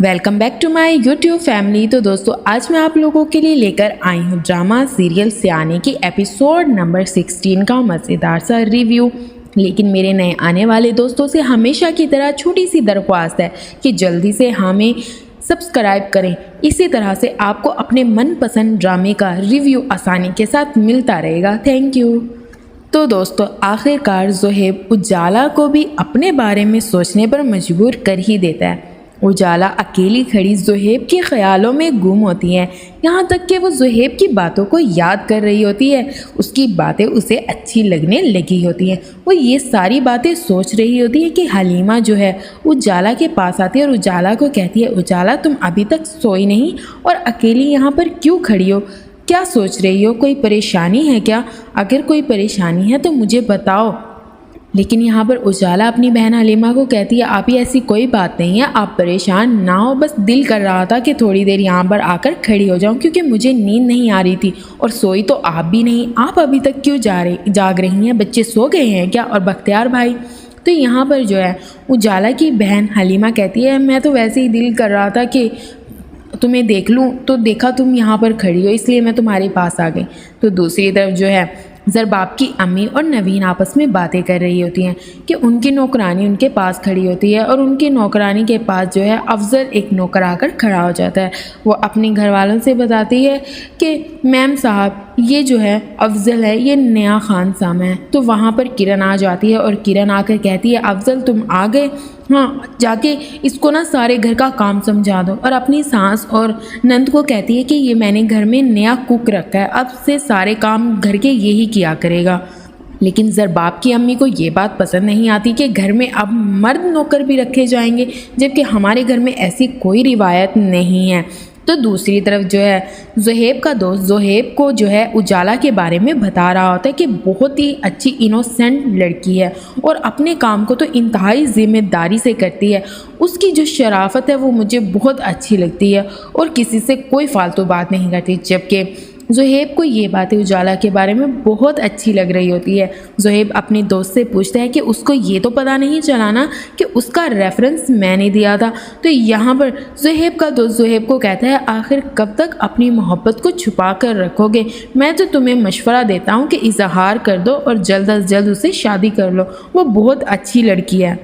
Welcome back to my YouTube family. तो दोस्तों आज मैं आप लोगों के लिए लेकर आई हूँ ड्रामा सीरियल सियाने की एपिसोड नंबर 16 का मज़ेदार सा रिव्यू। लेकिन मेरे नए आने वाले दोस्तों से हमेशा की तरह छोटी सी दरख्वास्त है कि जल्दी से हमें सब्सक्राइब करें। इसी तरह से आपको अपने मनपसंद ड्रामे का रिव्यू आसानी के साथ मिलता रहेगा। Thank you. तो दोस्तों आखिरकार ज़ोहेब उजाला को भी अपने बारे में सोचने पर मजबूर कर ही देता है। उजाला अकेली खड़ी ज़ोहेब के ख्यालों में गुम होती है, यहाँ तक कि वो ज़ोहेब की बातों को याद कर रही होती है। उसकी बातें उसे अच्छी लगने लगी होती हैं। वो ये सारी बातें सोच रही होती है कि हलीमा जो है उजाला के पास आती है और उजाला को कहती है, उजाला तुम अभी तक सोई नहीं और अकेली यहाँ पर क्यों खड़ी हो? क्या सोच रही हो? कोई परेशानी है क्या? अगर कोई परेशानी है तो मुझे बताओ। लेकिन यहाँ पर उजाला अपनी बहन हलीमा को कहती है, आप ही ऐसी कोई बात नहीं है, आप परेशान ना हो, बस दिल कर रहा था कि थोड़ी देर यहाँ पर आकर खड़ी हो जाऊँ क्योंकि मुझे नींद नहीं आ रही थी और सोई तो आप भी नहीं। आप अभी तक क्यों जाग रही हैं? बच्चे सो गए हैं क्या? और बख्तियार भाई? तो यहाँ पर जो है उजाला की बहन हलीमा कहती है, मैं तो वैसे ही दिल कर रहा था कि तुम्हें देख लूँ, तो देखा तुम यहाँ पर खड़ी हो इसलिए मैं तुम्हारे पास आ गई। तो दूसरी तरफ जो है ज़रबाब की अम्मी और नवीन आपस में बातें कर रही होती हैं कि उनकी नौकरानी उनके पास खड़ी होती है और उनकी नौकरानी के पास जो है अफजल एक नौकर आकर खड़ा हो जाता है। वो अपने घर वालों से बताती है कि मैम साहब ये जो है अफजल है, ये नया खान सामा है। तो वहाँ पर किरण आ जाती है और किरण आकर कहती है, अफजल तुम आ गए? हाँ, जाके इसको ना सारे घर का काम समझा दो। और अपनी सास और नंद को कहती है कि ये मैंने घर में नया कुक रखा है, अब से सारे काम घर के यही किया करेगा। लेकिन ज़रबाब की अम्मी को ये बात पसंद नहीं आती कि घर में अब मर्द नौकर भी रखे जाएंगे, जबकि हमारे घर में ऐसी कोई रिवायत नहीं है। तो दूसरी तरफ जो है ज़ोहेब का दोस्त ज़ोहेब को जो है उजाला के बारे में बता रहा होता है कि बहुत ही अच्छी इनोसेंट लड़की है और अपने काम को तो इंतहाई ज़िम्मेदारी से करती है। उसकी जो शराफत है वो मुझे बहुत अच्छी लगती है और किसी से कोई फालतू बात नहीं करती। जबकि ज़ोहेब को ये बातें उजाला के बारे में बहुत अच्छी लग रही होती है। ज़ोहेब अपने दोस्त से पूछता है कि उसको ये तो पता नहीं चला ना कि उसका रेफरेंस मैंने दिया था। तो यहाँ पर ज़ोहेब का दोस्त ज़ोहेब को कहता है, आखिर कब तक अपनी मोहब्बत को छुपा कर रखोगे? मैं तो तुम्हें मशवरा देता हूँ कि इजहार कर दो और जल्द अज जल्द उससे शादी कर लो, वो बहुत अच्छी लड़की है।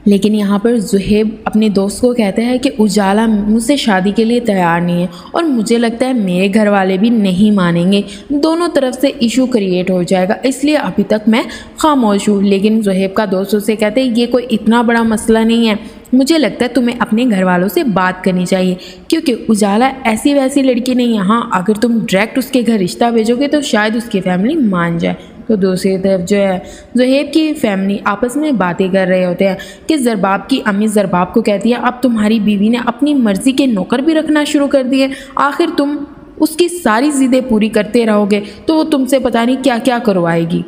लेकिन यहाँ पर ज़ोहेब अपने दोस्त को कहता है कि उजाला मुझसे शादी के लिए तैयार नहीं है और मुझे लगता है मेरे घर वाले भी नहीं मानेंगे, दोनों तरफ से इशू क्रिएट हो जाएगा, इसलिए अभी तक मैं खामोश हूँ। लेकिन ज़ोहेब का दोस्त उससे कहते हैं, ये कोई इतना बड़ा मसला नहीं है, मुझे लगता है तुम्हें अपने घर वालों से बात करनी चाहिए क्योंकि उजाला ऐसी वैसी लड़की नहीं है। हाँ, अगर तुम डायरेक्ट उसके घर रिश्ता भेजोगे तो शायद उसकी फैमिली मान जाए। तो दूसरी तरफ जो है ज़ोहेब की फैमिली आपस में बातें कर रहे होते हैं कि ज़रबाब की अम्मी ज़रबाब को कहती है, अब तुम्हारी बीवी ने अपनी मर्ज़ी के नौकर भी रखना शुरू कर दिए, आखिर तुम उसकी सारी ज़िद्दें पूरी करते रहोगे तो वो तुमसे पता नहीं क्या क्या करवाएगी।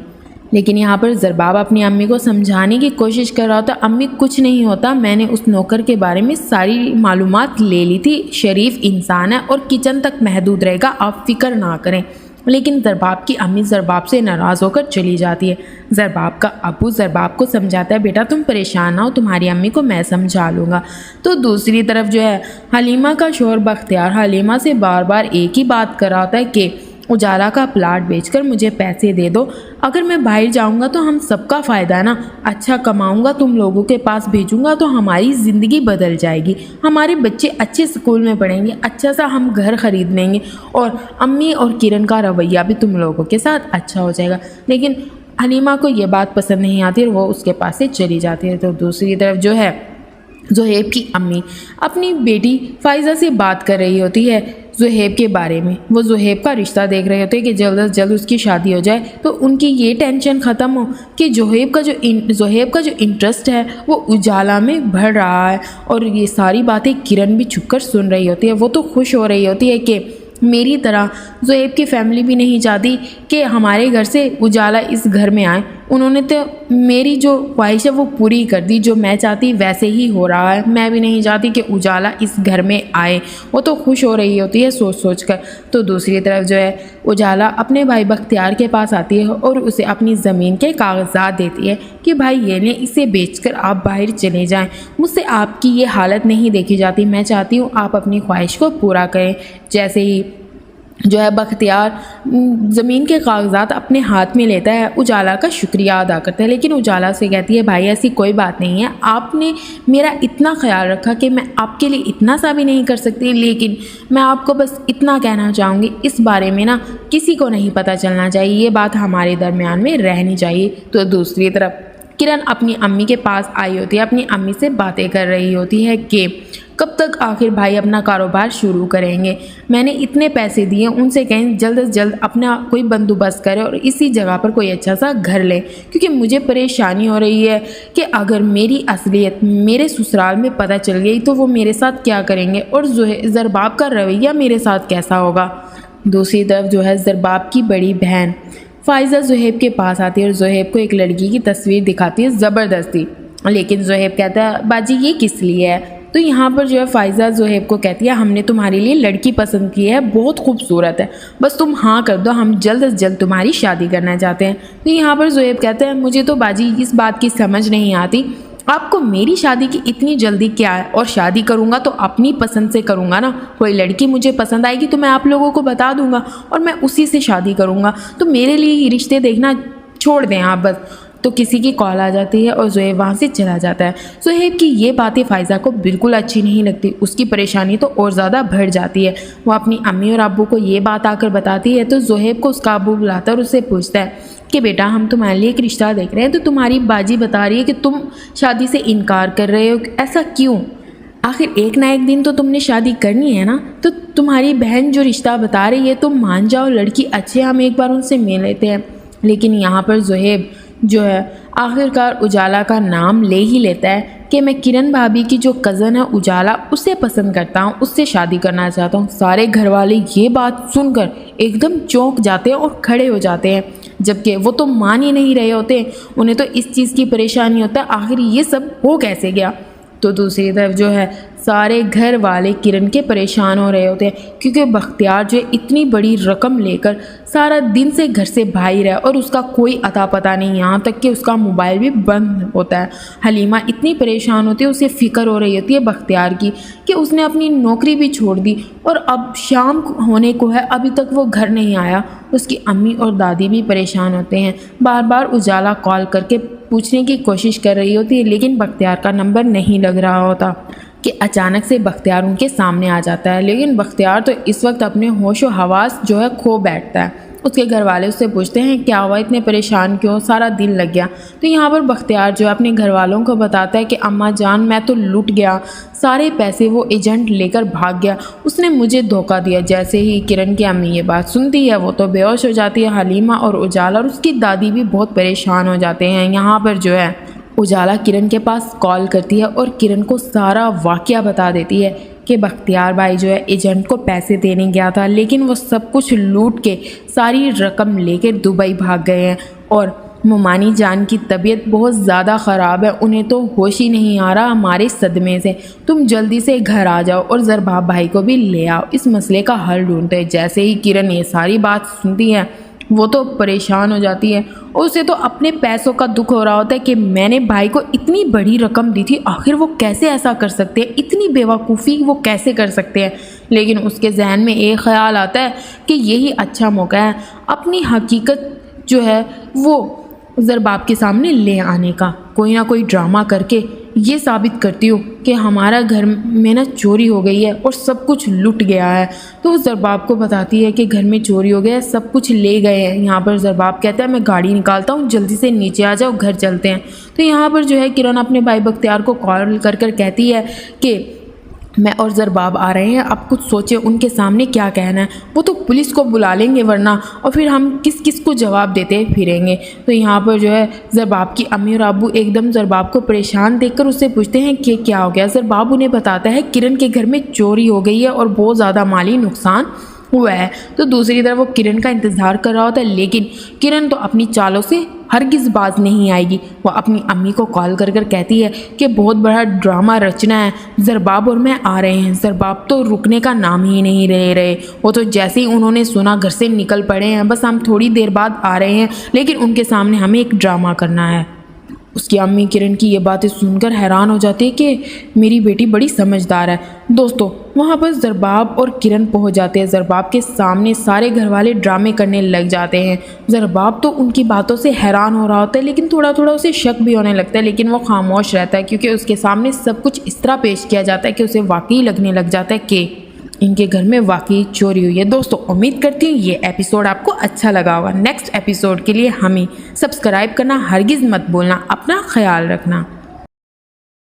लेकिन यहाँ पर ज़रबाब अपनी अम्मी को समझाने की कोशिश कर रहा होता, अम्मी कुछ नहीं होता, मैंने उस नौकर के बारे में सारी मालूमात ले ली थी, शरीफ इंसान है और किचन तक महदूद रहेगा, आप फिक्र ना करें। लेकिन ज़रबाब की अम्मी ज़रबाब से नाराज़ होकर चली जाती है। ज़रबाब का अबू ज़रबाब को समझाता है, बेटा तुम परेशान ना हो, तुम्हारी अम्मी को मैं समझा लूँगा। तो दूसरी तरफ जो है हलीमा का शौहर बख्तियार हलीमा से बार बार एक ही बात कर रहा होता है कि उजाला का प्लाट बेचकर मुझे पैसे दे दो, अगर मैं बाहर जाऊंगा तो हम सबका फ़ायदा ना, अच्छा कमाऊंगा, तुम लोगों के पास भेजूंगा तो हमारी ज़िंदगी बदल जाएगी, हमारे बच्चे अच्छे स्कूल में पढ़ेंगे, अच्छा सा हम घर ख़रीद लेंगे और अम्मी और किरण का रवैया भी तुम लोगों के साथ अच्छा हो जाएगा। लेकिन हलीमा को ये बात पसंद नहीं आती और वो उसके पास से चली जाती है। तो दूसरी तरफ जो है ज़ोहेब की अम्मी अपनी बेटी फ़ाइज़ा से बात कर रही होती है ज़ोहेब के बारे में। वो ज़ोहेब का रिश्ता देख रहे होते हैं कि जल्द अज जल्द उसकी शादी हो जाए, तो उनकी ये टेंशन ख़त्म हो कि ज़ोहेब का जो इंटरेस्ट है वो उजाला में बढ़ रहा है। और ये सारी बातें किरण भी छुपकर सुन रही होती है। वो तो खुश हो रही होती है कि मेरी तरह ज़ोहेब की फैमिली भी नहीं चाहती कि हमारे घर से उजाला इस घर में आए, उन्होंने तो मेरी जो ख्वाहिश है वो पूरी कर दी, जो मैं चाहती वैसे ही हो रहा है। मैं भी नहीं चाहती कि उजाला इस घर में आए। वो तो खुश हो रही होती है सोच सोच कर। तो दूसरी तरफ जो है उजाला अपने भाई बख्तियार के पास आती है और उसे अपनी ज़मीन के कागजात देती है कि भाई ये ले, इसे बेचकर आप बाहर चले जाएं। मुझसे आपकी ये हालत नहीं देखी जाती। मैं चाहती हूँ आप अपनी ख्वाहिश को पूरा करें। जैसे ही जो है बख्तियार ज़मीन के कागजात अपने हाथ में लेता है, उजाला का शुक्रिया अदा करता है, लेकिन उजाला से कहती है भाई ऐसी कोई बात नहीं है, आपने मेरा इतना ख्याल रखा कि मैं आपके लिए इतना सा भी नहीं कर सकती, लेकिन मैं आपको बस इतना कहना चाहूँगी, इस बारे में ना किसी को नहीं पता चलना चाहिए, ये बात हमारे दरमियान में रहनी चाहिए। तो दूसरी तरफ किरण अपनी अम्मी के पास आई होती है, अपनी अम्मी से बातें कर रही होती है कि कब तक आखिर भाई अपना कारोबार शुरू करेंगे। मैंने इतने पैसे दिए, उनसे कहें जल्द से जल्द अपना कोई बंदोबस्त करे और इसी जगह पर कोई अच्छा सा घर ले, क्योंकि मुझे परेशानी हो रही है कि अगर मेरी असलियत मेरे ससुराल में पता चल गई तो वो मेरे साथ क्या करेंगे और ज़रबाब का रवैया मेरे साथ कैसा होगा। दूसरी तरफ जो है ज़रबाब की बड़ी बहन फ़ाइज़ा ज़ुहैब के पास आती है और ज़ुहैब को एक लड़की की तस्वीर दिखाती है ज़बरदस्ती, लेकिन ज़ुहैब कहता है बाजी ये किस लिए है। तो यहाँ पर जो है फ़ाइज़ा ज़ुहैब को कहती है हमने तुम्हारे लिए लड़की पसंद की है, बहुत खूबसूरत है, बस तुम हाँ कर दो, हम जल्द से जल्द तुम्हारी शादी करना चाहते हैं। तो यहाँ पर ज़ुहैब कहते हैं मुझे तो बाजी इस बात की समझ नहीं आती, आपको मेरी शादी की इतनी जल्दी क्या है, और शादी करूँगा तो अपनी पसंद से करूँगा ना, कोई लड़की मुझे पसंद आएगी तो मैं आप लोगों को बता दूँगा और मैं उसी से शादी करूँगा, तो मेरे लिए ही रिश्ते देखना छोड़ दें आप बस। तो किसी की कॉल आ जाती है और ज़ुहैब वहाँ से चला जाता है। ज़ुहैब की ये बातें फ़ाइज़ा को बिल्कुल अच्छी नहीं लगती, उसकी परेशानी तो और ज़्यादा बढ़ जाती है। वो अपनी अम्मी और अब्बू को ये बात आकर बताती है तो ज़ुहैब को उसका अब्बू बुलाता है और उससे पूछता है कि बेटा हम तुम्हारे लिए एक रिश्ता देख रहे हैं, तो तुम्हारी बाजी बता रही है कि तुम शादी से इनकार कर रहे हो, ऐसा क्यों? आखिर एक ना एक दिन तो तुमने शादी करनी है ना, तो तुम्हारी बहन जो रिश्ता बता रही है तुम मान जाओ, लड़की अच्छी, हम एक बार उनसे मिल लेते हैं। लेकिन यहाँ पर ज़ुहैब जो है आखिरकार उजाला का नाम ले ही लेता है कि मैं किरण भाभी की जो कज़न है उजाला, उसे पसंद करता हूँ, उससे शादी करना चाहता हूँ। सारे घर वाले ये बात सुनकर एकदम चौंक जाते हैं और खड़े हो जाते हैं, जबकि वो तो मान ही नहीं रहे होते, उन्हें तो इस चीज़ की परेशानी होता है आखिर ये सब हो कैसे गया। तो दूसरी तरफ जो है सारे घर वाले किरण के परेशान हो रहे होते हैं, क्योंकि बख्तियार जो है इतनी बड़ी रकम लेकर सारा दिन से घर से बाहर है और उसका कोई अता पता नहीं, यहाँ तक कि उसका मोबाइल भी बंद होता है। हलीमा इतनी परेशान होती है, उसे फ़िक्र हो रही होती है बख्तियार की कि उसने अपनी नौकरी भी छोड़ दी और अब शाम होने को है, अभी तक वो घर नहीं आया। उसकी अम्मी और दादी भी परेशान होते हैं, बार बार उजाला कॉल करके पूछने की कोशिश कर रही होती है, लेकिन बख्तियार का नंबर नहीं लग रहा होता कि अचानक से बख्तियार उनके सामने आ जाता है। लेकिन बख्तियार तो इस वक्त अपने होश व हवास जो है खो बैठता है। उसके घर वाले उससे पूछते हैं क्या हुआ, इतने परेशान क्यों, सारा दिन लग गया। तो यहाँ पर बख्तियार जो है अपने घर वालों को बताता है कि अम्मा जान मैं तो लुट गया, सारे पैसे वो एजेंट लेकर भाग गया, उसने मुझे धोखा दिया। जैसे ही किरण की अम्मी ये बात सुनती है वो तो बेहोश हो जाती है। हलीमा और उजाला और उसकी दादी भी बहुत परेशान हो जाते हैं। यहाँ पर जो है उजाला किरण के पास कॉल करती है और किरण को सारा वाक़या बता देती है कि बख्तियार भाई जो है एजेंट को पैसे देने गया था, लेकिन वो सब कुछ लूट के सारी रकम लेकर दुबई भाग गए हैं और मोमानी जान की तबीयत बहुत ज़्यादा ख़राब है, उन्हें तो होश ही नहीं आ रहा हमारे सदमे से। तुम जल्दी से घर आ जाओ और ज़रबाब भाई को भी ले आओ, इस मसले का हल ढूंढते हैं। जैसे ही किरण ये सारी बात सुनती है वो तो परेशान हो जाती है और उसे तो अपने पैसों का दुख हो रहा होता है कि मैंने भाई को इतनी बड़ी रकम दी थी, आखिर वो कैसे ऐसा कर सकते हैं, इतनी बेवकूफ़ी वो कैसे कर सकते हैं। लेकिन उसके जहन में एक ख़्याल आता है कि यही अच्छा मौका है अपनी हकीकत जो है वो ज़रबाब के सामने ले आने का, कोई ना कोई ड्रामा करके ये साबित करती हूँ कि हमारा घर में ना चोरी हो गई है और सब कुछ लुट गया है। तो वो ज़रबाब को बताती है कि घर में चोरी हो गया है, सब कुछ ले गए हैं। यहाँ पर ज़रबाब कहता है मैं गाड़ी निकालता हूँ, जल्दी से नीचे आ जाओ, घर चलते हैं। तो यहाँ पर जो है किरण अपने भाई बख्तियार को कॉल कर कहती है कि मैं और ज़रबाब आ रहे हैं, आप कुछ सोचें उनके सामने क्या कहना है, वो तो पुलिस को बुला लेंगे वरना, और फिर हम किस किस को जवाब देते फिरेंगे। तो यहाँ पर जो है ज़रबाब की अम्मी और अब्बू एकदम ज़रबाब को परेशान देखकर उससे पूछते हैं कि क्या हो गया। ज़रबाब उन्हें बताता है किरण के घर में चोरी हो गई है और बहुत ज़्यादा माली नुकसान हुआ है। तो दूसरी तरफ वो किरण का इंतज़ार कर रहा होता है, लेकिन किरण तो अपनी चालों से हरगिज़ बाज नहीं आएगी। वो अपनी अम्मी को कॉल कर कर कहती है कि बहुत बड़ा ड्रामा रचना है, ज़रबाब और मैं आ रहे हैं। ज़रबाब तो रुकने का नाम ही नहीं ले रहे। वो तो जैसे ही उन्होंने सुना घर से निकल पड़े हैं, बस हम थोड़ी देर बाद आ रहे हैं, लेकिन उनके सामने हमें एक ड्रामा करना है। उसकी अम्मी किरण की ये बातें सुनकर हैरान हो जाती है कि मेरी बेटी बड़ी समझदार है। दोस्तों, वहाँ पर ज़रबाब और किरण पहुँच जाते हैं। ज़रबाब के सामने सारे घर वाले ड्रामे करने लग जाते हैं। ज़रबाब तो उनकी बातों से हैरान हो रहा होता है, लेकिन थोड़ा थोड़ा उसे शक भी होने लगता है, लेकिन वो खामोश रहता है क्योंकि उसके सामने सब कुछ इस तरह पेश किया जाता है कि उसे वाकई लगने लग जाता है कि इनके घर में वाकई चोरी हुई है। दोस्तों, उम्मीद करती हूँ ये एपिसोड आपको अच्छा लगा होगा। नेक्स्ट एपिसोड के लिए हमें सब्सक्राइब करना हरगिज़ मत भूलना। अपना ख्याल रखना।